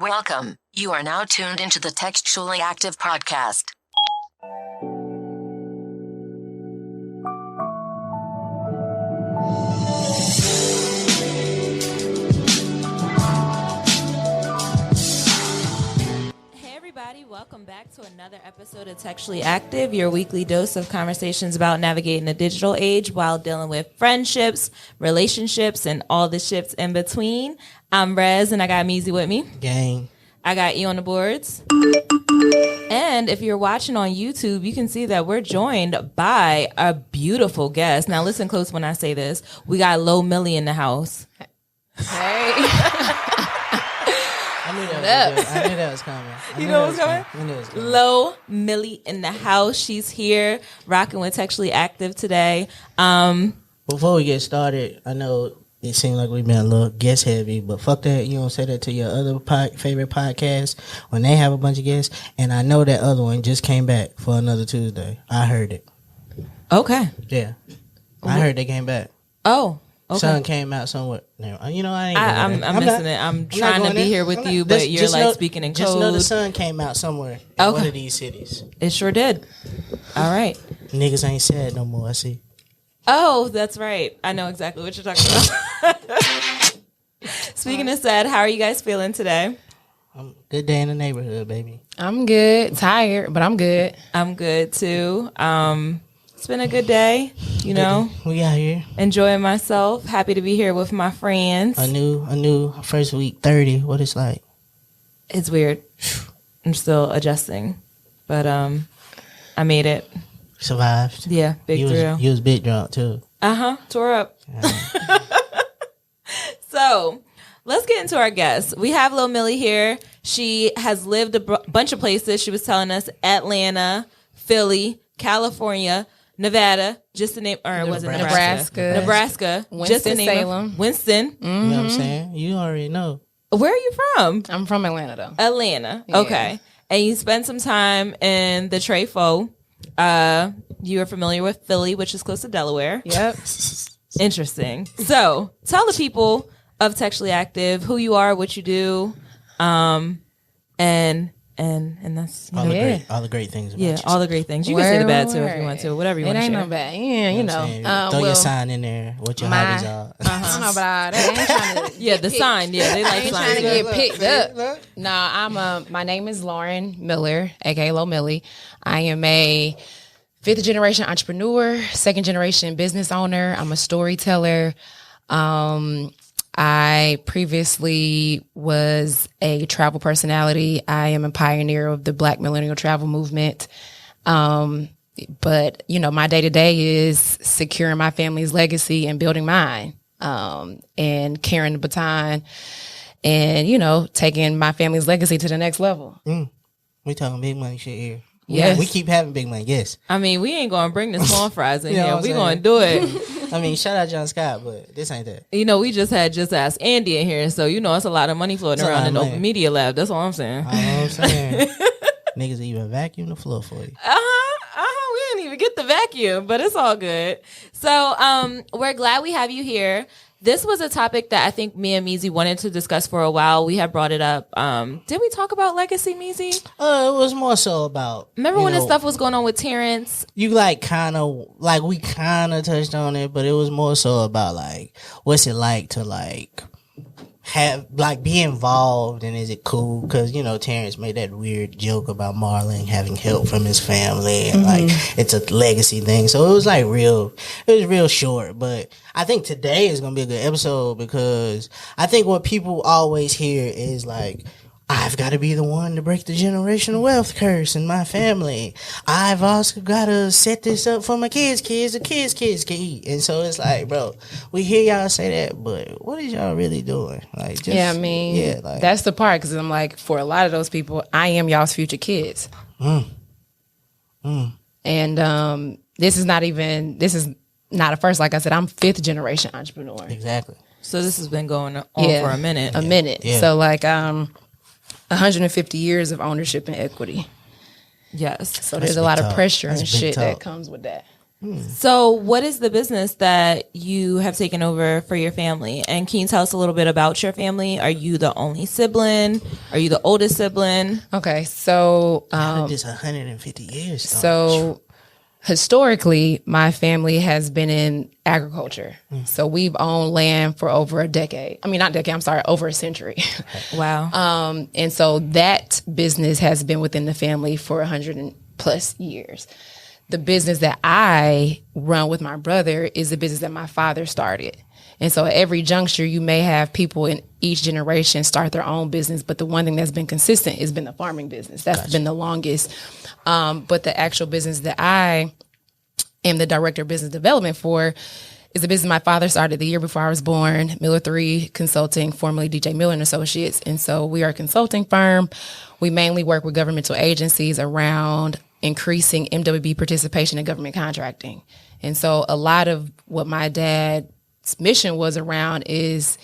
Welcome. You are now tuned into the Textually Active podcast. Hey everybody, welcome back to another episode of Textually Active, your weekly dose of conversations about navigating the digital age while dealing with friendships, relationships, and all the ships in between. I'm Rez, and I got Meezy with me. Gang. I got E on the boards. And if you're watching on YouTube, you can see that we're joined by a beautiful guest. Now listen close when I say this. We got Lo-Millie in the house. Hey. I knew that was coming. You know what's coming? I knew it was coming. Lo-Millie in the house. She's here rocking with Textually Active today. Before we get started, I know it seemed like we've been a little guest heavy, but fuck that. You don't say that to your other favorite podcast when they have a bunch of guests. And I know that other one just came back for another Tuesday. I heard it. Okay. Yeah. I heard they came back. Oh. Okay. Sun came out somewhere. You know, I'm missing it. I'm trying to be here with you, but you're like speaking in code. Just know the sun came out somewhere in one of these cities. It sure did. All right. Niggas ain't sad no more, I see. Oh, that's right. I know exactly what you're talking about. Speaking of sad, how are you guys feeling today? Good day in the neighborhood, baby. I'm good. Tired, but I'm good. I'm good too. It's been a good day, you know. We out here enjoying myself. Happy to be here with my friends. A new first week 30. What it's like? It's weird. I'm still adjusting, but I made it. Survived. Yeah, big thrill. You was big drunk too. Tore up. So let's get into our guests. We have Lo-Millie here. She has lived a bunch of places. She was telling us Atlanta, Philly, California, Nevada, just to name, or it wasn't Nebraska, Winston, just to name Salem. Winston. Mm-hmm. You know what I'm saying? You already know. Where are you from? I'm from Atlanta, though. Atlanta. Yeah. Okay. And you spent some time in the Trefo. You are familiar with Philly, which is close to Delaware. Yep. Interesting. So tell the people of Textually Active who you are, what you do, and that's all the great things about you. All the great things. You can say the bad too if you want to, whatever you want to share. It ain't no bad. Yeah, you know. Throw your sign in there. What your hobbies are. I don't know about that. I ain't trying to the sign. Yeah, they like ain't signs. trying to get picked up. No, I'm my name is Lauren Miller, aka Lo-Millie. I am a 5th generation entrepreneur, 2nd generation business owner. I'm a storyteller. I previously was a travel personality. I am a pioneer of the Black millennial travel movement. But, you know, my day to day is securing my family's legacy and building mine, and carrying the baton and, you know, taking my family's legacy to the next level. We talking big money shit here. Yes. We keep having big money, yes. I mean, we ain't going to bring the small fries in here. We going to do it. I mean, shout out John Scott, but this ain't that. You know, we just had Just Ask Andy in here, so you know it's a lot of money floating around in the open media lab. That's all I'm saying. Niggas even vacuum the floor for you. We didn't even get the vacuum, but it's all good. So we're glad we have you here. This was a topic that I think me and Meezy wanted to discuss for a while. We have brought it up. Did we talk about legacy, Meezy? It was more so about... Remember when this stuff was going on with Terrence? We kind of touched on it, but it was more so about, like, what's it like to, like... be involved, and is it cool? Because, you know, Terrence made that weird joke about Marlon having help from his family, and like it's a legacy thing. So it was like it was real short. But I think today is gonna be a good episode, because I think what people always hear is like, I've got to be the one to break the generational wealth curse in my family. I've also got to set this up for my kids' kids can eat. And so it's like, bro, we hear y'all say that, but what is y'all really doing? Like, just, that's the part, because I'm like, for a lot of those people, I am y'all's future kids. And this is not a first. Like I said, I'm 5th generation entrepreneur. Exactly. So this has been going on for a minute. Yeah. So like 150 years of ownership and equity. Yes. So there's a lot of pressure and shit that comes with that. So what is the business that you have taken over for your family? And can you tell us a little bit about your family? Are you the only sibling? Are you the oldest sibling? Okay, so Just 150 years. So historically, my family has been in agriculture. So we've owned land for over a decade. I mean, not decade, I'm sorry, over a century. Wow. And so that business has been within the family for 100 and plus years. The business that I run with my brother is the business that my father started. And so at every juncture, you may have people in each generation start their own business, but the one thing that's been consistent has been the farming business. That's been the longest. But the actual business that I am the director of business development for is the business my father started the year before I was born, Miller 3 Consulting, formerly DJ Miller and Associates. And so we are a consulting firm. We mainly work with governmental agencies around increasing MWB participation in government contracting. And so a lot of what my dad's mission was around is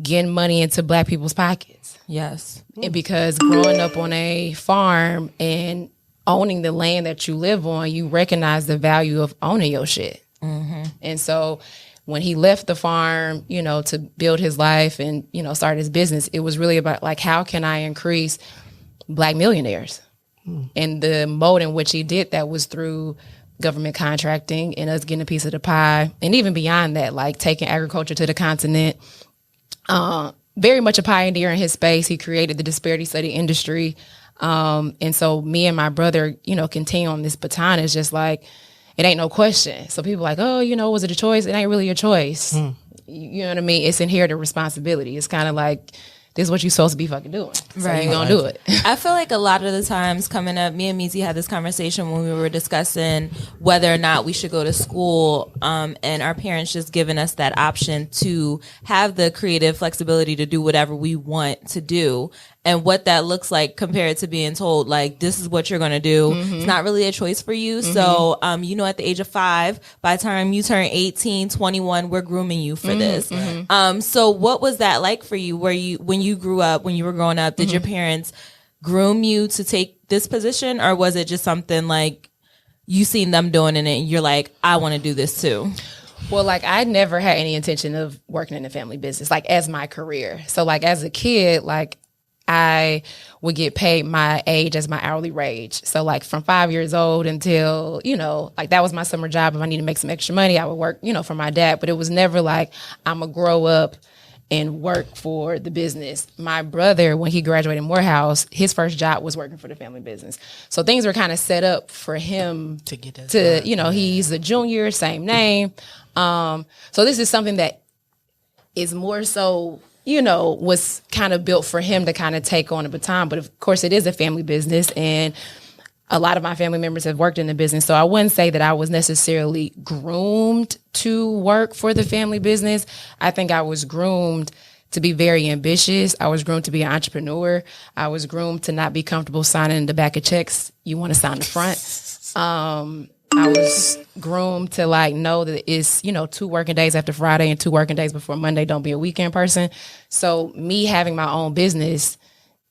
getting money into Black people's pockets. Yes. And because growing up on a farm and owning the land that you live on, you recognize the value of owning your shit. And so when he left the farm, you know, to build his life and, you know, start his business, it was really about like, how can I increase Black millionaires? And the mode in which he did that was through government contracting and us getting a piece of the pie. And even beyond that, like taking agriculture to the continent. Very much a pioneer in his space. He created the disparity study industry. And so me and my brother, you know, continue on this baton. It's just like, it ain't no question. So people are like, oh, you know, was it a choice? It ain't really a choice. You know what I mean? It's inherited responsibility. It's kind of like, this is what you're supposed to be fucking doing. So Right. you're going to do it. I feel like a lot of the times coming up, me and Meezy had this conversation when we were discussing whether or not we should go to school, and our parents just giving us that option to have the creative flexibility to do whatever we want to do. And what that looks like compared to being told, like, this is what you're going to do. It's not really a choice for you. So, you know, at the age of 5, by the time you turn 18, 21, we're grooming you for this. So what was that like for you? When you grew up, when you were growing up, did your parents groom you to take this position? Or was it just something like you seen them doing it and you're like, I want to do this too? Well, like I never had any intention of working in the family business, like as my career. So like as a kid, like I would get paid my age as my hourly wage. So like from 5 years old until, you know, like that was my summer job. If I need to make some extra money, I would work, you know, for my dad. But it was never like I'm going to grow up and work for the business. My brother, when he graduated Morehouse, his first job was working for the family business. So things were kind of set up for him to get that to, you know, he's a junior, same name. So this is something that is more so, you know, was kind of built for him to kind of take on a baton. But of course, it is a family business, and a lot of my family members have worked in the business. So I wouldn't say that I was necessarily groomed to work for the family business. I think I was groomed to be very ambitious. I was groomed to be an entrepreneur. I was groomed to not be comfortable signing the back of checks. You want to sign the front. I was groomed to like know that it's, you know, 2 working days after Friday and 2 working days before Monday. Don't be a weekend person. So me having my own business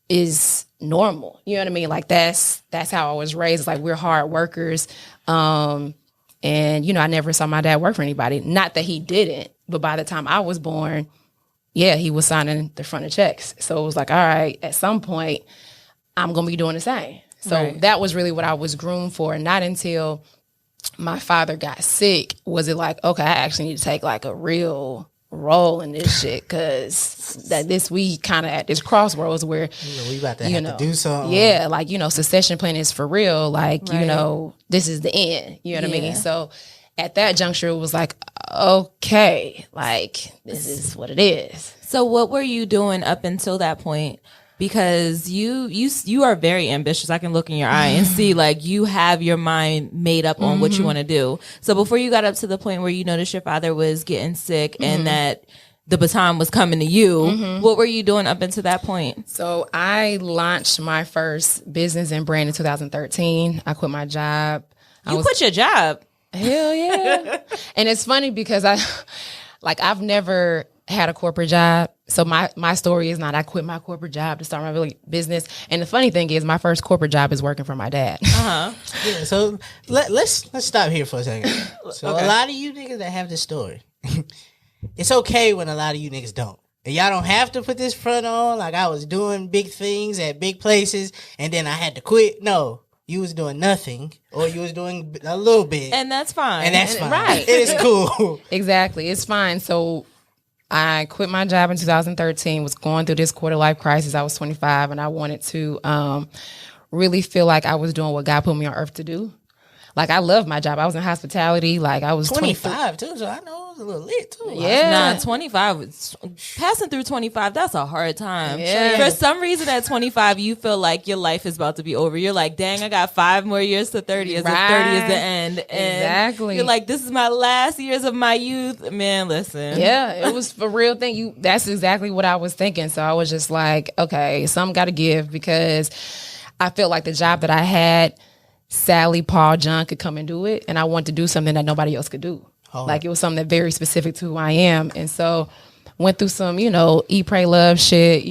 is normal. You know what I mean? Like that's how I was raised. It's like we're hard workers. And, you know, I never saw my dad work for anybody. Not that he didn't, but by the time I was born, yeah, he was signing the front of checks. So it was like, all right, at some point, I'm going to be doing the same. So that was really what I was groomed for. Not until my father got sick was it like, okay, I actually need to take like a real role in this shit, because we kind of at this crossroads where we about to have to do something. Yeah, like, you know, succession planning is for real. Like, you know, this is the end. You know what I mean? So at that juncture, it was like, okay, like this is what it is. So what were you doing up until that point? Because you are very ambitious. I can look in your eye and see like you have your mind made up on what you want to do. So before you got up to the point where you noticed your father was getting sick and that the baton was coming to you, what were you doing up until that point? So I launched my first business and brand in 2013. I quit my job. You quit your job? Hell yeah. And it's funny because I've never had a corporate job. So my story is not I quit my corporate job to start my really business. And the funny thing is my first corporate job is working for my dad. Yeah, so let's stop here for a second. So a lot of you niggas that have this story, it's okay when a lot of you niggas don't. And y'all don't have to put this front on like I was doing big things at big places and then I had to quit. No. You was doing nothing, or you was doing a little bit. And that's fine. And that's fine. Right. It is cool. Exactly. It's fine. So I quit my job in 2013, was going through this quarter life crisis. I was 25, and I wanted to really feel like I was doing what God put me on earth to do. Like, I love my job. I was in hospitality. Like, I was 25 too, so I know it was a little lit too. Yeah. 25, passing through 25, that's a hard time. Yeah. For some reason at 25, you feel like your life is about to be over. You're like, dang, I got 5 more years to 30 as if 30 is the end. And exactly. you're like, this is my last years of my youth. Man, listen. Yeah, it was a real thing. That's exactly what I was thinking. So I was just like, okay, something got to give, because I felt like the job that I had, Sally, Paul, John could come and do it. And I wanted to do something that nobody else could do. Oh. Like, it was something that very specific to who I am. And so went through some, eat, pray, love shit,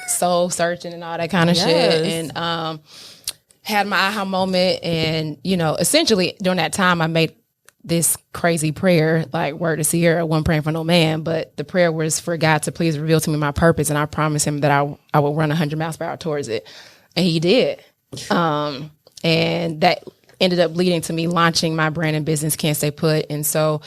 soul searching and all that kind of shit. And had my aha moment. And, essentially during that time I made this crazy prayer, like word to Sierra, wasn't praying for no man, but the prayer was for God to please reveal to me my purpose. And I promised him that I would run 100 miles per hour towards it. And he did. And that ended up leading to me launching my brand and business, Can't Stay Put. And so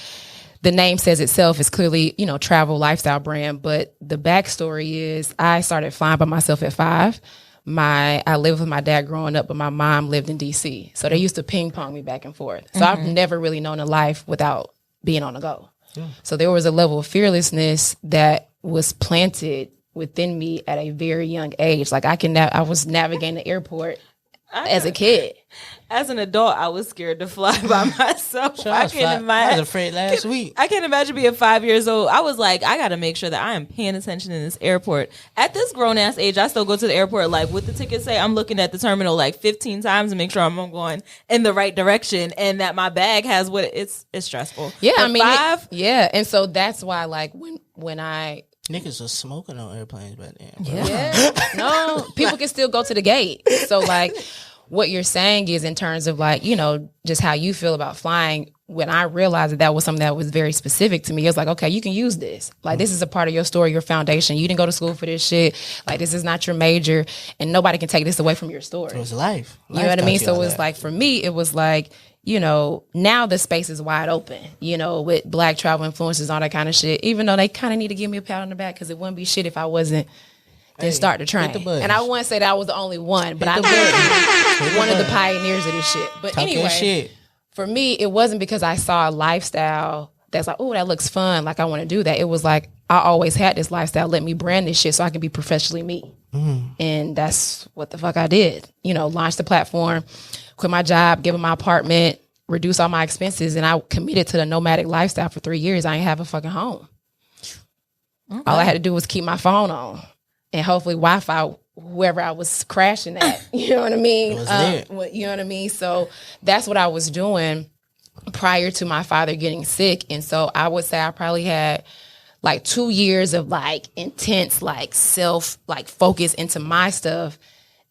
the name says itself, is clearly, travel lifestyle brand. But the backstory is I started flying by myself at 5. I lived with my dad growing up, but my mom lived in DC. So they used to ping pong me back and forth. So I've never really known a life without being on the go. Yeah. So there was a level of fearlessness that was planted within me at a very young age. Like, I was navigating the airport as a kid. As an adult, I was scared to fly by myself. I was afraid last week. I can't imagine being 5 years old. I was like, I got to make sure that I am paying attention in this airport. At this grown-ass age, I still go to the airport, like, with the ticket say, I'm looking at the terminal like 15 times to make sure I'm going in the right direction and that my bag has what it's stressful. Yeah, but 5? And so that's why, like, when I... Niggas was smoking on airplanes back then. Yeah. No, people can still go to the gate. So, like, what you're saying is, in terms of, like, just how you feel about flying, when I realized that was something that was very specific to me, it was like, okay, you can use this. Like, this is a part of your story, your foundation. You didn't go to school for this shit. Like, this is not your major, and nobody can take this away from your story. It was life. You know what I mean? So it was like, for me, it was like, now the space is wide open, with Black travel influencers, all that kind of shit, even though they kind of need to give me a pat on the back, because it wouldn't be shit if I wasn't then start the train. And I wouldn't say that I was the only one, but I was one of the pioneers of this shit. But anyway, for me, it wasn't because I saw a lifestyle that's like, oh, that looks fun, like I want to do that. It was like, I always had this lifestyle. Let me brand this shit so I can be professionally me. And that's what the fuck I did. Launched the platform, quit my job, give them my apartment, reduce all my expenses, and I committed to the nomadic lifestyle for 3 years. I ain't have a fucking home. Okay. All I had to do was keep my phone on, and hopefully Wi-Fi, whoever I was crashing at, you know what I mean? You know what I mean? So that's what I was doing prior to my father getting sick. And so I would say I probably had like 2 years of like intense, like self, like focus into my stuff.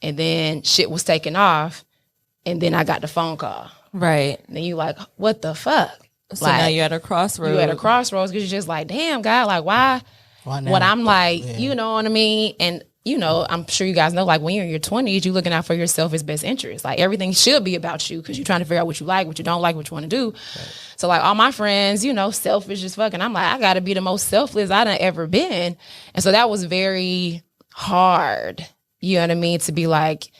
And then shit was taken off. And then I got the phone call. Right. And then you like, what the fuck? So now you're at a crossroads. You're at a crossroads because you're just like, damn, God, like, why now? What I'm like, you know what I mean? And, I'm sure you guys know, like, when you're in your 20s, you're looking out for yourself as best interest. Like, everything should be about you because you're trying to figure out what you like, what you don't like, what you want to do. Right. So, like, all my friends, selfish as fuck. And I'm like, I got to be the most selfless I done ever been. And so that was very hard, you know what I mean? To be like,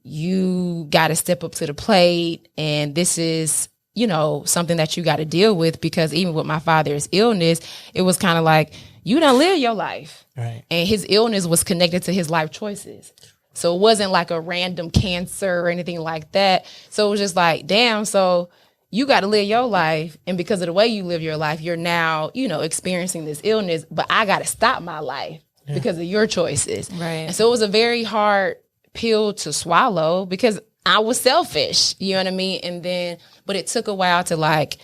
you got to step up to the plate. And this is, something that you got to deal with, because even with my father's illness, it was kind of like, you done live your life. Right. And his illness was connected to his life choices. So it wasn't like a random cancer or anything like that. So it was just like, damn, so you got to live your life. And because of the way you live your life, you're now, experiencing this illness, but I got to stop my life because of your choices. Right. And so it was a very hard pill to swallow because I was selfish, you know what I mean? And then, but it took a while to like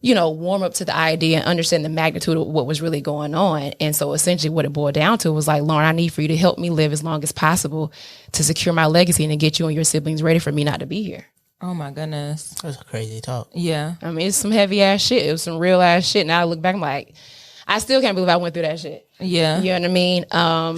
warm up to the idea and understand the magnitude of what was really going on. And so essentially what it boiled down to was like, Lauren, I need for you to help me live as long as possible to secure my legacy and to get you and your siblings ready for me not to be here. Oh my goodness. That's a crazy talk. Yeah. I mean, it's some heavy ass shit. It was some real ass shit. Now I look back, I'm like, I still can't believe I went through that shit. Yeah. You know what I mean?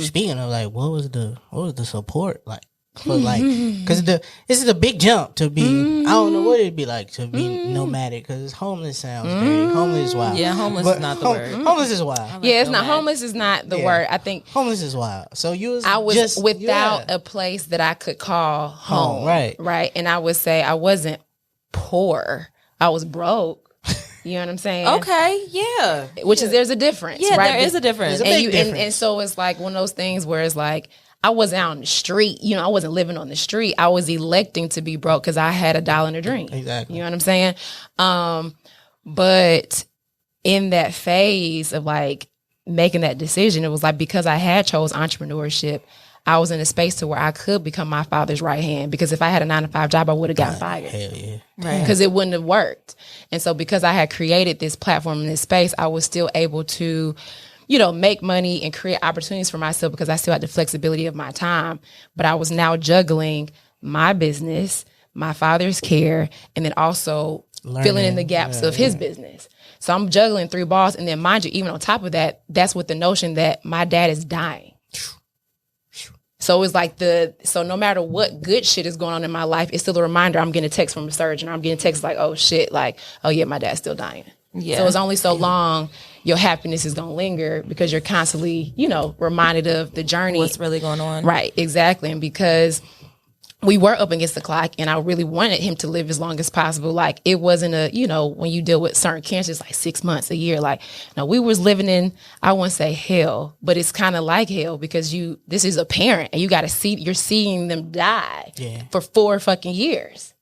Speaking of like, what was the support like? But like, because this is a big jump to be. I don't know what it'd be like to be nomadic. Because homeless sounds very homeless is wild. Yeah, homeless is not the word. Homeless is wild. Yeah, it's not homeless is not the word. I think homeless is wild. So I was just, without a place that I could call home. Right. And I would say I wasn't poor. I was broke. You know what I'm saying? Okay, yeah. There's a difference. Yeah, right? there is a difference. There's a big difference. And so it's like one of those things where it's like, I wasn't out on the street. I wasn't living on the street. I was electing to be broke because I had $1 and a drink. Exactly. You know what I'm saying? But in that phase of like making that decision, it was like because I had chose entrepreneurship, I was in a space to where I could become my father's right hand. Because if I had a 9-to-5 job, I would have gotten fired. Hell yeah. Right. Because it wouldn't have worked. And so because I had created this platform in this space, I was still able to make money and create opportunities for myself because I still had the flexibility of my time. But I was now juggling my business, my father's care, and then also filling in the gaps of his business. So I'm juggling 3 balls. And then mind you, even on top of that, that's with the notion that my dad is dying. So it's like so no matter what good shit is going on in my life, it's still a reminder I'm getting a text from a surgeon. Or I'm getting a text like, oh shit, like, oh yeah, my dad's still dying. Yeah. So it's only so long your happiness is going to linger because you're constantly, reminded of the journey. What's really going on. Right, exactly. And because we were up against the clock and I really wanted him to live as long as possible. Like it wasn't when you deal with certain cancers, like 6 months, a year, like, no, we was living in, I wouldn't say hell, but it's kind of like hell because this is a parent and you got to you're seeing them die for 4 fucking years.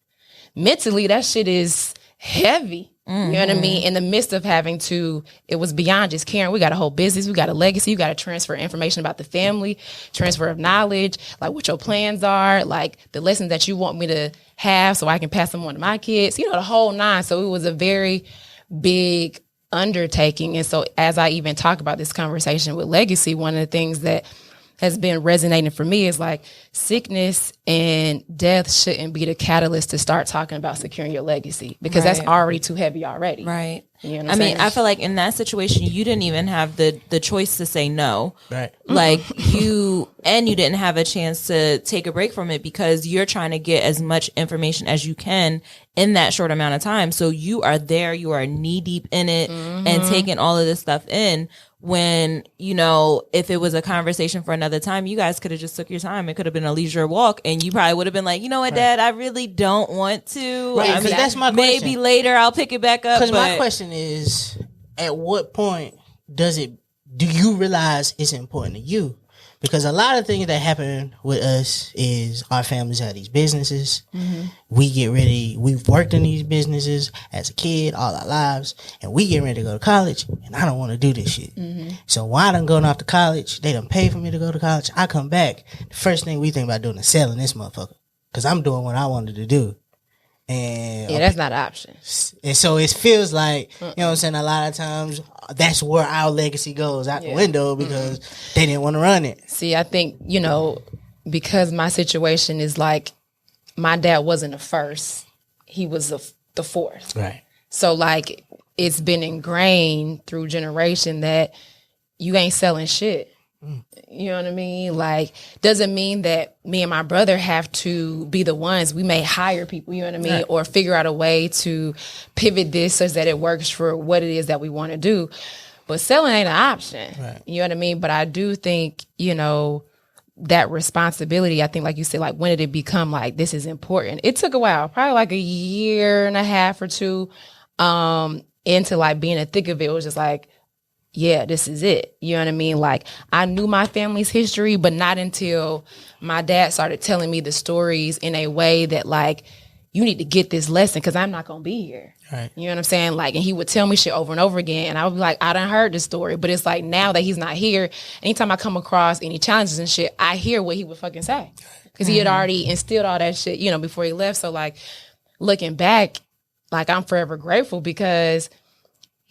Mentally, that shit is heavy. You know what I mean? In the midst of it was beyond just caring. We got a whole business. We got a legacy. You got to transfer information about the family, transfer of knowledge, like what your plans are, like the lessons that you want me to have so I can pass them on to my kids, the whole 9. So it was a very big undertaking. And so as I even talk about this conversation with legacy, one of the things that has been resonating for me is like sickness and death shouldn't be the catalyst to start talking about securing your legacy because that's already too heavy already. Right. You know what I mean, I feel like in that situation, you didn't even have the choice to say no. Right. Like you didn't have a chance to take a break from it because you're trying to get as much information as you can in that short amount of time. So you are there, you are knee deep in it and taking all of this stuff in. When, if it was a conversation for another time, you guys could have just took your time. It could have been a leisure walk and you probably would have been like, you know what, Dad, I really don't want to. Right, because that's my question. Maybe later I'll pick it back up. Because my question is, at what point do you realize it's important to you? Because a lot of things that happen with us is our families have these businesses. Mm-hmm. We get ready. We've worked in these businesses as a kid all our lives, and we get ready to go to college, and I don't want to do this shit. Mm-hmm. So while I'm going off to college, they done pay for me to go to college. I come back. The first thing we think about doing is selling this motherfucker because I'm doing what I wanted to do. And that's not an option. And so it feels like, you know what I'm saying, a lot of times that's where our legacy goes out the window because they didn't want to run it. See, I think, because my situation is like my dad wasn't the first, he was the fourth. Right. So like it's been ingrained through generation that you ain't selling shit. You know what I mean? Like, doesn't mean that me and my brother have to be the ones. We may hire people, you know what I mean? Right. Or figure out a way to pivot this such that it works for what it is that we want to do. But selling ain't an option. Right. You know what I mean? But I do think, that responsibility, I think, like you said, like, when did it become like, this is important? It took a while, probably like a year and a half or 2 into like being in the thick of it. It was just like, yeah, this is it. You know what I mean? Like, I knew my family's history, but not until my dad started telling me the stories in a way that, like, you need to get this lesson because I'm not going to be here. Right. You know what I'm saying? Like, and he would tell me shit over and over again. And I would be like, I done heard this story. But it's like, now that he's not here, anytime I come across any challenges and shit, I hear what he would fucking say. Because he had already instilled all that shit, before he left. So, like, looking back, like, I'm forever grateful because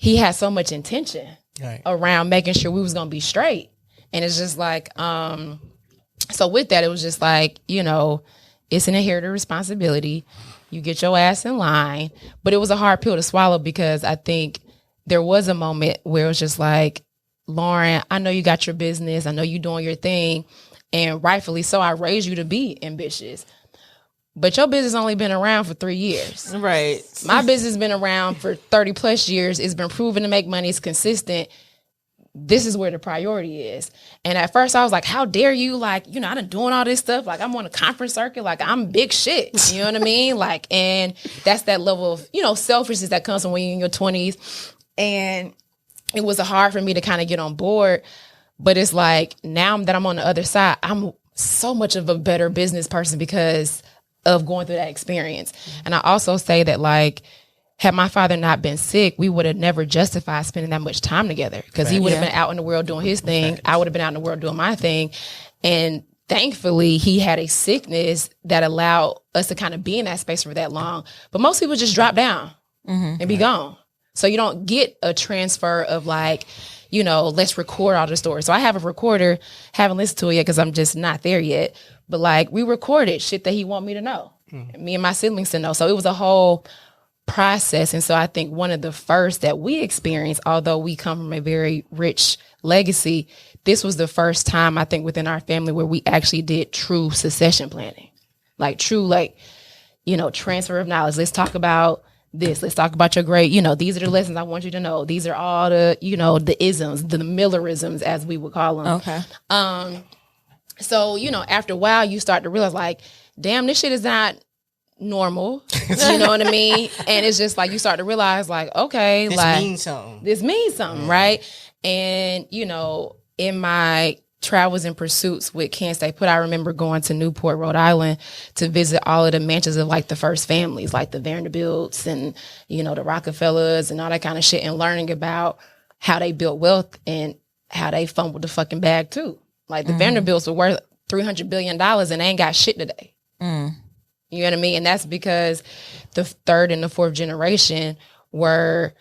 he had so much intention Right. around making sure we was going to be straight. And it's just like, so with that, it was just like, you know, it's an inherited responsibility. You get your ass in line. But it was a hard pill to swallow because I think there was a moment where it was just like, Lauren, I know you got your business. I know you doing your thing. And rightfully so, I raised you to be ambitious. But your business only been around for 3 years. Right. My business been around for 30 plus years. It's been proven to make money. It's consistent. This is where the priority is. And at first I was like, how dare you? Like, you know, I done doing all this stuff. Like, I'm on a conference circuit. Like, I'm big shit. You know what I mean? Like, and that's that level of, you know, selfishness that comes from when you're in your 20s. And it was hard for me to kind of get on board. But it's like, now that I'm on the other side, I'm so much of a better business person because of going through that experience. And I also say that, like, had my father not been sick, we would have never justified spending that much time together because he would have been out in the world doing his thing. I would have been out in the world doing my thing. And thankfully, he had a sickness that allowed us to kind of be in that space for that long. But most people just drop down and be gone. So you don't get a transfer of, like, you know, let's record all the stories. So I have a recorder, haven't listened to it yet because I'm just not there yet. But, like, we recorded shit that he want me to know, me and my siblings to know. So it was a whole process. And so I think one of the first that we experienced, although we come from a very rich legacy, this was the first time I think within our family where we actually did true succession planning, like true, like, you know, transfer of knowledge. Let's talk about this. Let's talk about your great, you know, these are the lessons I want you to know. These are all the, you know, the isms, the Millerisms, as we would call them. Okay. So, you know, after a while, you start to realize, like, damn, this shit is not normal. You know what I mean? And it's just like, you start to realize, like, okay, This like, means something. this means something, right? And, you know, in my travels and pursuits with Can't Stay Put, I remember going to Newport, Rhode Island to visit all of the mansions of, like, the first families, like the Vanderbilts and, you know, the Rockefellers and all that kind of shit, and learning about how they built wealth and how they fumbled the fucking bag too. Like, the Vanderbilts were worth $300 billion and they ain't got shit today. You know what I mean? And that's because the third and the fourth generation were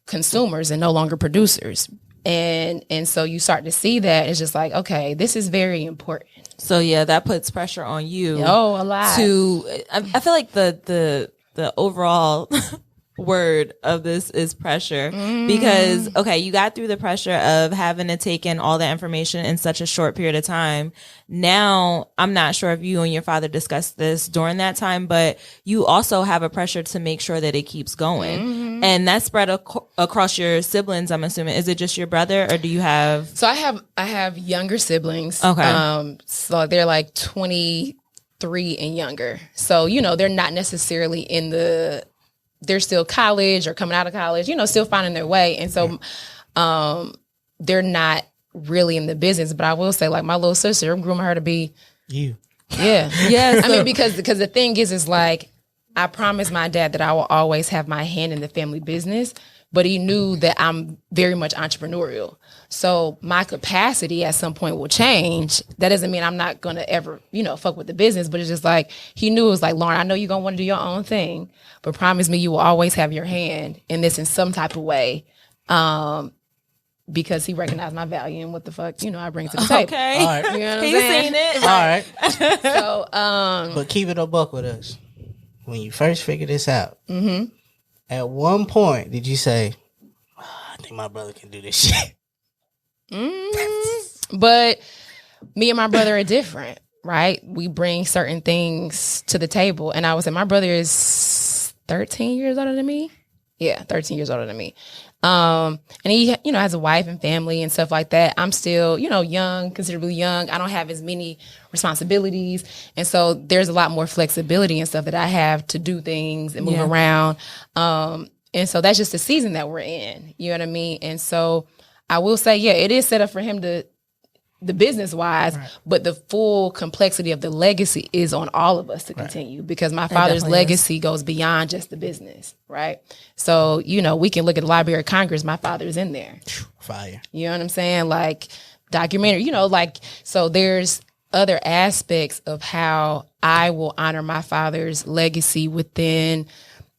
consumers and no longer producers. And so you start to see that it's just like, okay, this is very important. So yeah, that puts pressure on you. Oh, a lot. I feel like the overall word of this is pressure because, okay, you got through the pressure of having to take in all the information in such a short period of time. Now, I'm not sure if you and your father discussed this during that time, but you also have a pressure to make sure that it keeps going. And that's spread across your siblings, I'm assuming. Is it just your brother, or do you have... So I have younger siblings. Okay. So they're like 23 and younger. So, you know, they're not necessarily in the... They're still college or coming out of college, you know, still finding their way. And so they're not really in the business. But I will say, like, my little sister, I'm grooming her to be... You. Yeah. Yeah. I mean, because the thing is like, I promised my dad that I will always have my hand in the family business, but he knew that I'm very much entrepreneurial. So my capacity at some point will change. That doesn't mean I'm not going to ever, you know, fuck with the business, but it's just like, he knew it was like, Lauren, I know you're going to want to do your own thing, but promise me you will always have your hand in this in some type of way. Because he recognized my value and what the fuck, you know, I bring to the table. Okay. All right. You know what I'm He's saying? seen it. All right. So, But keep it a buck with us. When you first figured this out, at one point, did you say, I think my brother can do this shit? But me and my brother are different, right? We bring certain things to the table. And I would say my brother is 13 years older than me. Yeah, 13 years older than me. And he, you know, has a wife and family and stuff like that. I'm still, you know, young, considerably young. I don't have as many responsibilities. And so there's a lot more flexibility and stuff that I have to do things and move around. And so that's just the season that we're in. You know what I mean? And so I will say, yeah, it is set up for him to, the business wise, but the full complexity of the legacy is on all of us to continue because my father's legacy goes beyond just the business, right? So, you know, we can look at the Library of Congress, my father's in there. Fire. You know what I'm saying? Like documentary, you know, like, so there's other aspects of how I will honor my father's legacy within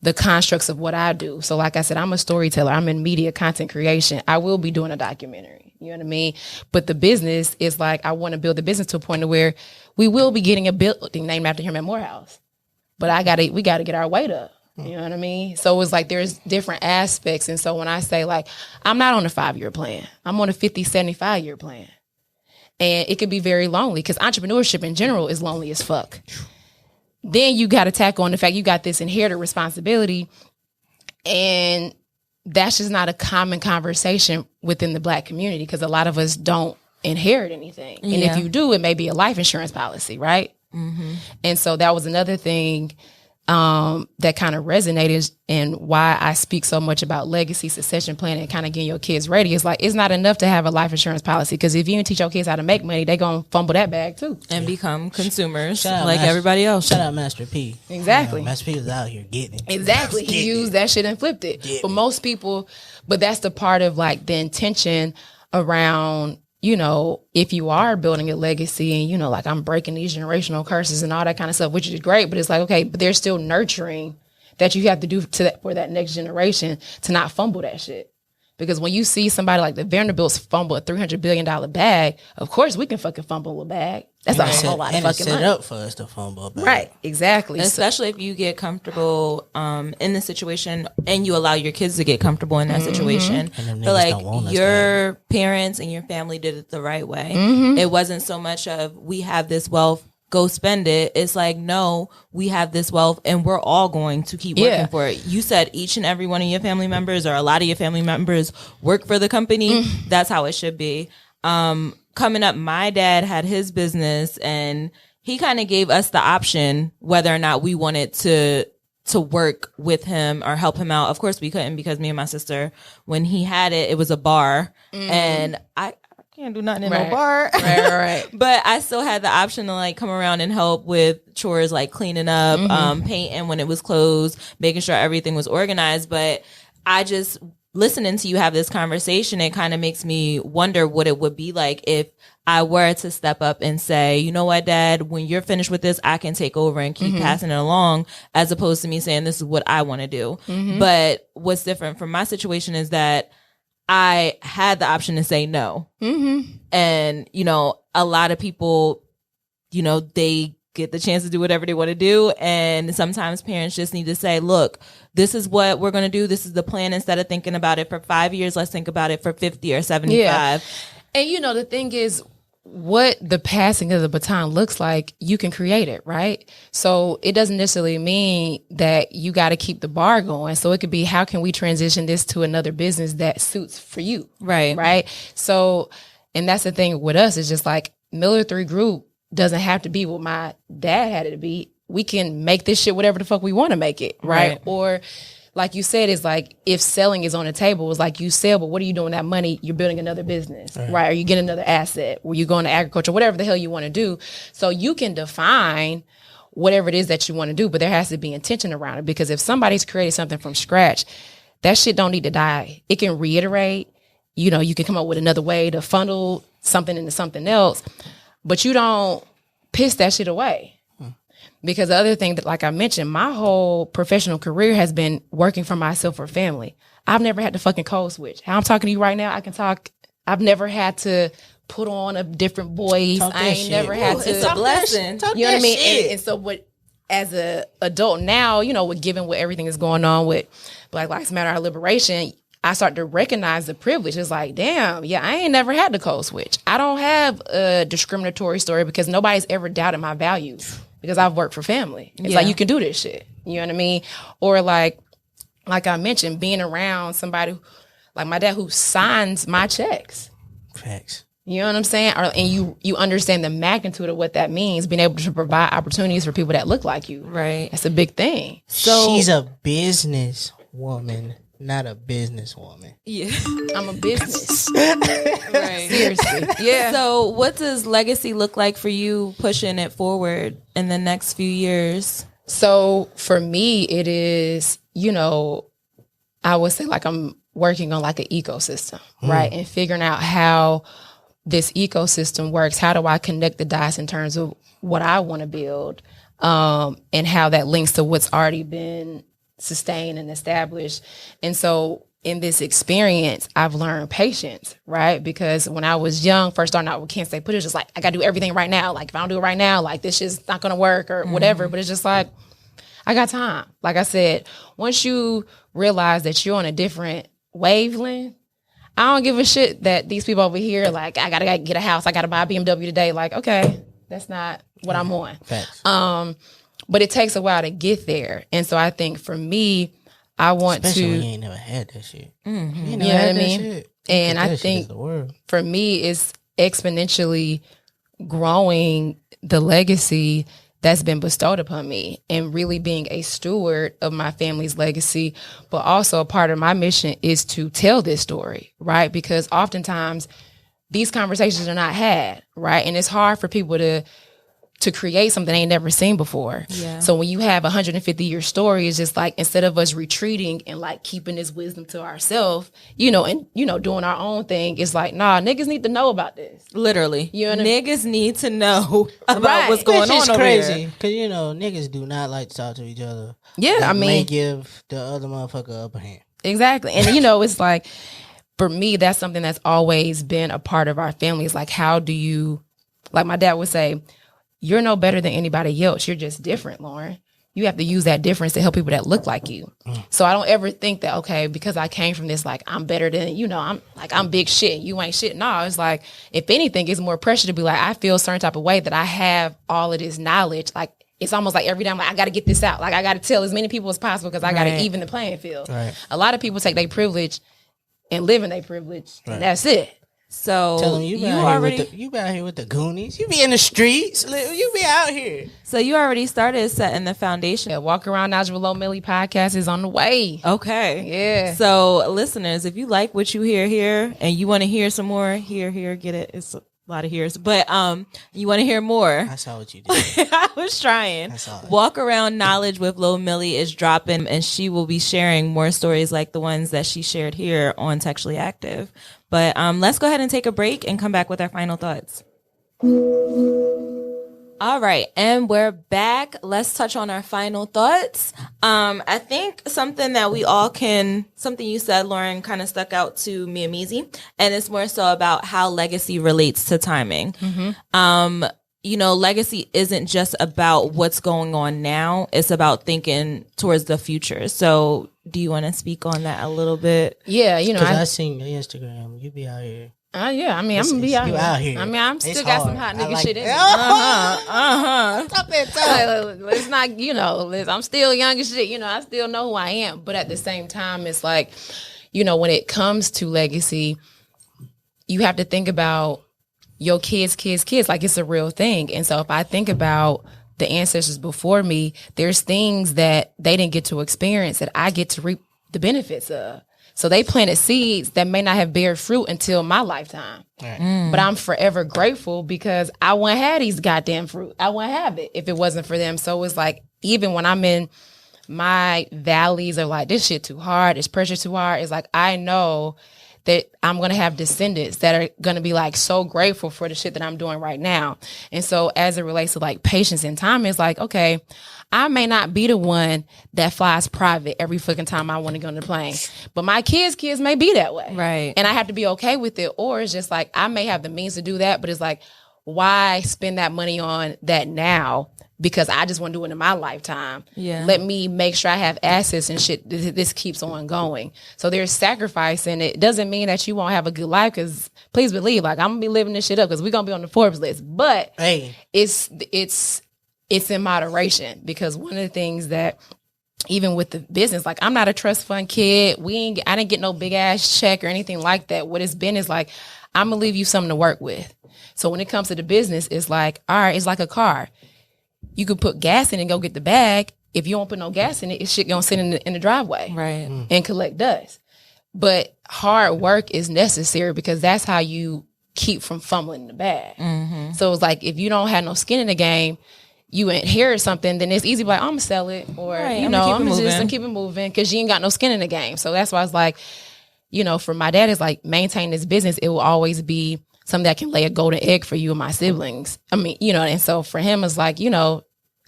the constructs of what I do. So like I said, I'm a storyteller. I'm in media content creation. I will be doing a documentary. You know what I mean? But the business is like, I want to build the business to a point where we will be getting a building named after him at Morehouse. But we got to get our weight up. You know what I mean? So it's like there's different aspects. And so when I say like, I'm not on a 5-year plan. I'm on a 50, 75-year plan. And it can be very lonely because entrepreneurship in general is lonely as fuck. Then you got to tackle on the fact you got this inherited responsibility. And that's just not a common conversation within the Black community because a lot of us don't inherit anything. And if you do, it may be a life insurance policy, right? Mm-hmm. And so that was another thing that kind of resonated and why I speak so much about legacy, succession planning, and kind of getting your kids ready. It's like, it's not enough to have a life insurance policy because if you don't teach your kids how to make money, they're going to fumble that bag too. And become consumers like everybody else. Shout out Master P. Exactly. Master P was out here getting it. Exactly. He used that shit and flipped it. For most people, but that's the part of like the intention around, you know, if you are building a legacy and, you know, like I'm breaking these generational curses and all that kind of stuff, which is great, but it's like, okay, but there's still nurturing that you have to do for that next generation to not fumble that shit. Because when you see somebody like the Vanderbilts fumble a $300 billion bag, of course we can fucking fumble a bag. That's a whole lot of fucking money. And it's set up for us to fumble a bag. Right, exactly. Especially if you get comfortable in the situation and you allow your kids to get comfortable in that situation. But like your parents and your family did it the right way. It wasn't so much of we have this wealth, go spend it. It's like, no, we have this wealth and we're all going to keep working for it. You said each and every one of your family members or a lot of your family members work for the company. That's how it should be. Coming up, my dad had his business and he kind of gave us the option whether or not we wanted to work with him or help him out. Of course we couldn't because me and my sister, when he had it, it was a bar and I can't do nothing in no bar. Right. But I still had the option to like come around and help with chores like cleaning up, painting when it was closed, making sure everything was organized. But I just, listening to you have this conversation, it kind of makes me wonder what it would be like if I were to step up and say, you know what, Dad, when you're finished with this, I can take over and keep passing it along, as opposed to me saying, this is what I want to do. But what's different from my situation is that I had the option to say no. And, you know, a lot of people, you know, they get the chance to do whatever they want to do. And sometimes parents just need to say, look, this is what we're going to do. This is the plan. Instead of thinking about it for 5 years, let's think about it for 50 or 75. Yeah. And, you know, the thing is, what the passing of the baton looks like, you can create it, right? So it doesn't necessarily mean that you got to keep the bar going. So it could be, how can we transition this to another business that suits for you? Right. So, and that's the thing with us, is just like Miller 3 Group doesn't have to be what my dad had it to be. We can make this shit whatever the fuck we want to make it. Right. Or like you said, it's like, if selling is on the table, it's like you sell, but what are you doing with that money? You're building another business, right? Or you get another asset, or you go into agriculture, whatever the hell you want to do. So you can define whatever it is that you want to do, but there has to be intention around it. Because if somebody's created something from scratch, that shit don't need to die. It can reiterate, you know, you can come up with another way to funnel something into something else, but you don't piss that shit away. Because the other thing that, like I mentioned, my whole professional career has been working for myself or family. I've never had to fucking code switch. How I'm talking to you right now, I can talk. I've never had to put on a different voice. I ain't never had to. It's a blessing. You know what I mean? And so what, as a adult now, you know, with given what everything is going on with Black Lives Matter, our liberation, I start to recognize the privilege. It's like, damn, yeah, I ain't never had to code switch. I don't have a discriminatory story because nobody's ever doubted my values. Because I've worked for family. It's like, you can do this shit. You know what I mean? Or like I mentioned, being around somebody like my dad who signs my checks. Facts. You know what I'm saying? And you understand the magnitude of what that means, being able to provide opportunities for people that look like you. Right. That's a big thing. So she's a business woman, not a businesswoman. Yeah. I'm a business. Right. Seriously. Yeah. So what does legacy look like for you pushing it forward in the next few years? So for me, it is, you know, I would say like I'm working on like an ecosystem, right? And figuring out how this ecosystem works. How do I connect the dots in terms of what I want to build, and how that links to what's already been sustain and establish. And so in this experience, I've learned patience, right? Because when I was young, first starting out with Can't Stay Put, it's just like, I got to do everything right now. Like, if I don't do it right now, like, this shit's not going to work or whatever. But it's just like, I got time. Like I said, once you realize that you're on a different wavelength, I don't give a shit that these people over here, like, I got to get a house. I got to buy a BMW today. Like, okay, that's not what I'm on. Facts. But it takes a while to get there. And so I think for me, I want Especially when to, you ain't never had that shit. Mm-hmm. You you ain't know never what I had that mean? shit. And I That shit think is the world. for me, it's exponentially growing the legacy that's been bestowed upon me and really being a steward of my family's legacy. But also a part of my mission is to tell this story, right? Because oftentimes these conversations are not had, right? And it's hard for people to create something they ain't never seen before. Yeah. So when you have a 150-year story, it's just like, instead of us retreating and like keeping this wisdom to ourselves, and doing our own thing, it's like, nah, niggas need to know about this. Literally. You know what I mean? Niggas need to know about Right. what's going Which on is over crazy here. because niggas do not like to talk to each other. Yeah, That I may mean, give the other motherfucker upper hand. exactly. And it's like, for me, that's something that's always been a part of our family. It's like, how do you, like my dad would say, you're no better than anybody else. You're just different, Lauren. You have to use that difference to help people that look like you. So I don't ever think that, okay, because I came from this, like, I'm better than, I'm big shit. You ain't shit. No, it's like, if anything, it's more pressure to be like, I feel a certain type of way that I have all of this knowledge. Like, it's almost like every time, like, I got to get this out. Like, I got to tell as many people as possible because I got to Right. even the playing field. Right. A lot of people take their privilege and live in their privilege, and that's it. So Tell them you be out here with the Goonies. You be in the streets. You be out here. So you already started setting the foundation. Yeah, Walk Around Nigel with Lo-Millie podcast is on the way. Okay. Yeah. So listeners, if you like what you hear here and you want to hear some more, here, get it. It's a lot of hears. But you want to hear more. I saw what you did. I was trying. I saw it. Walk Around Knowledge with Lo-Millie is dropping, and she will be sharing more stories like the ones that she shared here on Textually Active. But let's go ahead and take a break and come back with our final thoughts. All right, and we're back. Let's touch on our final thoughts. I think something that something you said, Lauren, kind of stuck out to me and Meezy, and it's more so about how legacy relates to timing. Legacy isn't just about what's going on now. It's about thinking towards the future. So do you want to speak on that a little bit? Yeah, Because I seen your Instagram. You be out here. Yeah, I mean, I'm gonna be out you here. out here. I mean, I'm still It's got some hard. hot I nigga like shit in me. that. Stop it, stop. It's not, I'm still young as shit. I still know who I am. But at the same time, it's like, when it comes to legacy, you have to think about your kids. Like, it's a real thing. And so if I think about the ancestors before me, there's things that they didn't get to experience that I get to reap the benefits of. So they planted seeds that may not have bear fruit until my lifetime. Right. But I'm forever grateful because I wouldn't have these goddamn fruit. I wouldn't have it if it wasn't for them. So it's like, even when I'm in my valleys of like, this shit too hard, this pressure too hard, it's like, I know that I'm going to have descendants that are going to be like so grateful for the shit that I'm doing right now. And so as it relates to like patience and time, it's like, okay, I may not be the one that flies private every fucking time I want to go on the plane, but my kids may be that way. Right. And I have to be okay with it. Or it's just like, I may have the means to do that, but it's like, why spend that money on that now? Because I just want to do it in my lifetime. Yeah. Let me make sure I have assets and shit. This keeps on going. So there's sacrifice, and it doesn't mean that you won't have a good life. Because please believe, like, I'm gonna be living this shit up because we're gonna be on the Forbes list. But it's in moderation, because one of the things that, even with the business, like, I'm not a trust fund kid. I didn't get no big ass check or anything like that. What it's been is like, I'm gonna leave you something to work with. So when it comes to the business, it's like, all right, it's like a car. You could put gas in and go get the bag. If you don't put no gas in it, it's shit gonna sit in the driveway, Right. and collect dust. But hard work is necessary, because that's how you keep from fumbling the bag. Mm-hmm. So it's like, if you don't have no skin in the game, you inherit something, then it's easy to be like, I'm gonna sell it, or Right, I'm gonna keep it moving, because you ain't got no skin in the game. So that's why it's like, for my dad, it's like, maintain this business. It will always be something that can lay a golden egg for you and my siblings. I mean, and so for him, it's like,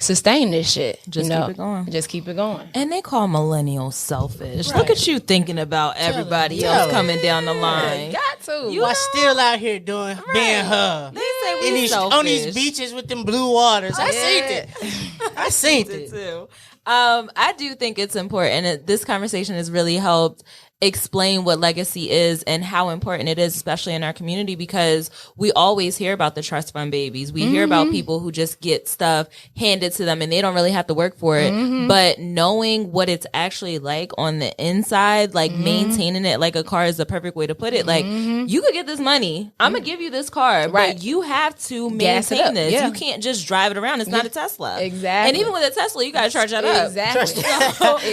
sustain this shit. Just keep it going. Just keep it going. And they call millennials selfish. Right. Look at you thinking about everybody else coming down the line. Got to. You are still out here being her. They say we selfish. On these beaches with them blue waters. I seen it. I seen it too. I do think it's important. And this conversation has really helped explain what legacy is and how important it is, especially in our community, because we always hear about the trust fund babies. We hear about people who just get stuff handed to them and they don't really have to work for it. But knowing what it's actually like on the inside, like maintaining it like a car is the perfect way to put it. Like, you could get this money. I'm going to give you this car, but you have to maintain this. You can't just drive it around. It's not a Tesla. Exactly. And even with a Tesla, you got to charge that up. Exactly.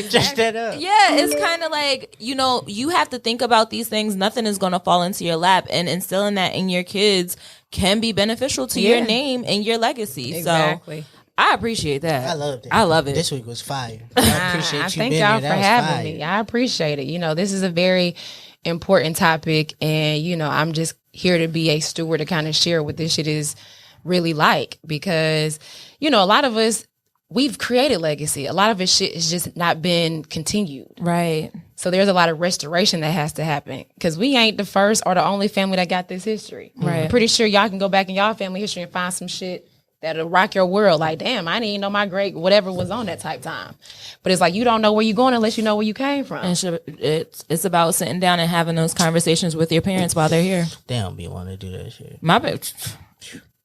Just that up. Yeah, it's kind of like, you know, you have to think about these things. Nothing is going to fall into your lap, and instilling that in your kids can be beneficial to your name and your legacy. Exactly. So I appreciate that. I loved it. I love it. This week was fire. I appreciate you thank being y'all there. for having fire. me. I appreciate it. You know, this is a very important topic, and you know, I'm just here to be a steward to kind of share what this shit is really like, because you know, a lot of us, we've created legacy. A lot of it shit has just not been continued. Right. So there's a lot of restoration that has to happen, because we ain't the first or the only family that got this history. Right. I'm pretty sure y'all can go back in y'all family history and find some shit that'll rock your world. Like, damn, I didn't even know my great whatever was on that type time. But it's like, you don't know where you're going unless you know where you came from. And it's about sitting down and having those conversations with your parents while they're here. They don't be wanting to do that shit. My bitch.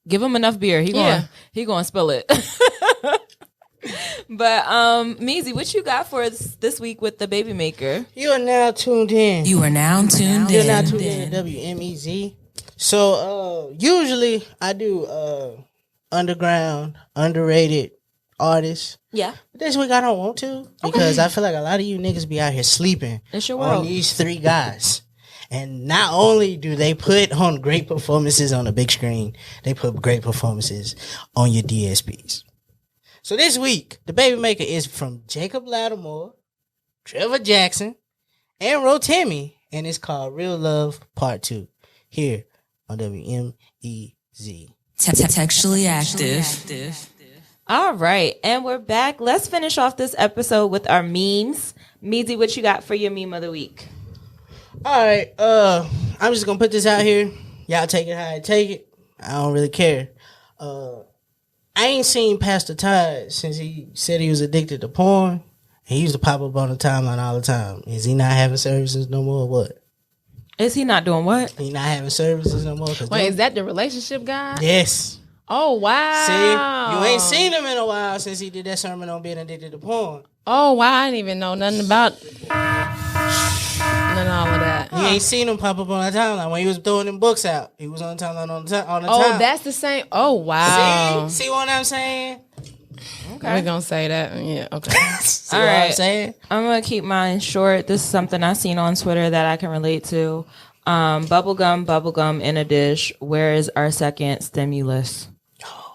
Give him enough beer. He gonna spill it. But Meezy, what you got for us this week with the baby maker? You are now tuned in. You're now tuned in to WMEZ. So usually I do underground, underrated artists. Yeah. But this week I don't want to, because I feel like a lot of you niggas be out here sleeping It's your world. on these three guys. And not only do they put on great performances on the big screen, they put great performances on your DSPs. So this week, the baby maker is from Jacob Latimore, Trevor Jackson, and Rotimi, and it's called Real Love Part 2 here on WMEZ. Textually active. All right, and we're back. Let's finish off this episode with our memes. Meezy, what you got for your meme of the week? All right, I'm just gonna put this out here. Y'all take it how I take it. I don't really care. I ain't seen Pastor Todd since he said he was addicted to porn. He used to pop up on the timeline all the time. Is he not having services no more or what? Is he not doing what? He not having services no more? Wait, is that the relationship guy? Yes. Oh, wow. See, you ain't seen him in a while since he did that sermon on being addicted to porn. Oh, wow. I didn't even know nothing about none of all of that. You ain't seen him pop up on the timeline when he was throwing them books out. He was on the timeline on the time. Oh, that's the same. Oh, wow. See what I'm saying? Okay. We're going to say that. Yeah, okay. See all what right. I'm saying? I'm going to keep mine short. This is something I seen on Twitter that I can relate to. Bubblegum in a dish. Where is our second stimulus?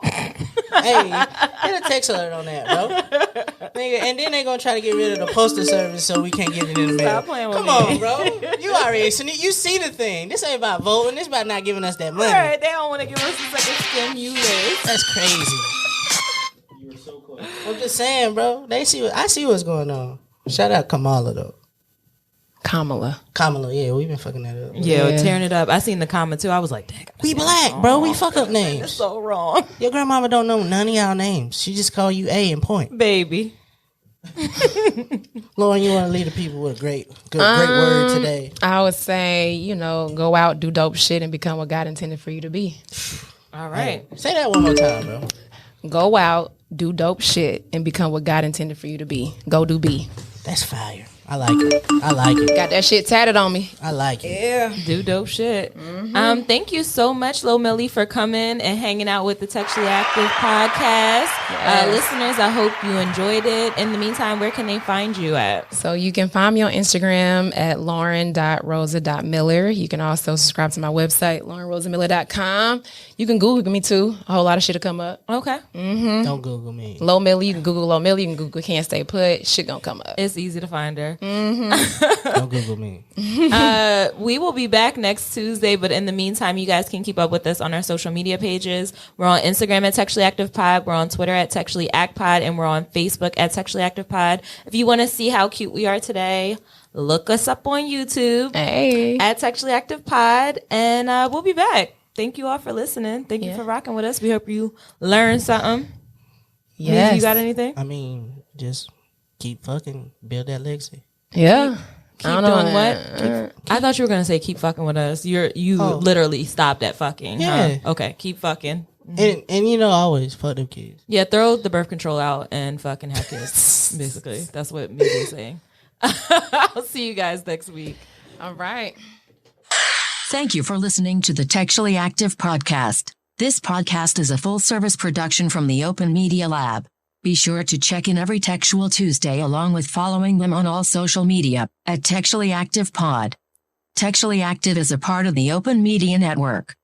Hey, get a text alert on that, bro. Nigga, and then they gonna try to get rid of the postal service so we can't get it in the mail. Stop playing with Come me. on, bro. You already seen it. You see the thing. This ain't about voting. This about not giving us that money. All right, they don't want to give us a second stimulus. That's crazy. You were so close. I'm just saying, bro. I see what's going on. Shout out Kamala though. Kamala, yeah, we've been fucking that up. Yeah, tearing it up. I seen the comment too. I was like, dang. We black, bro. We fuck up names. That's so wrong. Your grandmama don't know none of y'all names. She just call you A and point. Baby. Lauren, you want to lead the people with a great word today? I would say, you know, go out, do dope shit, and become what God intended for you to be. All right. Hey, say that one more time, bro. Go out, do dope shit, and become what God intended for you to be. Go do be. That's fire. I like it. Got that shit tatted on me. I like it. Yeah. Do dope shit. Thank you so much, Lo-Millie, for coming and hanging out with the Textually Active podcast. Yes. Listeners, I hope you enjoyed it. In the meantime, where can they find you at? So you can find me on Instagram at lauren.rosa.miller. You can also subscribe to my website, laurenrosamiller.com. You can Google me too. A whole lot of shit will come up. Okay. Don't Google me. Lo-Millie, you can Google Lo-Millie. You can Google Can't Stay Put. Shit gonna come up. It's easy to find her. Twitter. Don't Google me. We will be back next Tuesday, but in the meantime, you guys can keep up with us on our social media pages. We're on Instagram at Textually Active Pod. We're on Twitter at Textually Act Pod, and we're on Facebook at Textually Active Pod. If you want to see how cute we are today, look us up on YouTube at Textually Active Pod, and we'll be back. Thank you all for listening. Thank you for rocking with us. We hope you learned something. Yes. You got anything? I mean, just keep fucking, build that legacy. Yeah. Keep doing what? I thought you were gonna say keep fucking with us. You literally stopped at fucking. Yeah. Huh? Okay, keep fucking. And you know, always fuck them kids. Yeah, throw the birth control out and fucking have kids. Basically, that's what me is saying. I'll see you guys next week. All right. Thank you for listening to the Textually Active podcast. This podcast is a full-service production from the Open Media Lab. Be sure to check in every Textual Tuesday along with following them on all social media at Textually Active Pod. Textually Active is a part of the Open Media Network.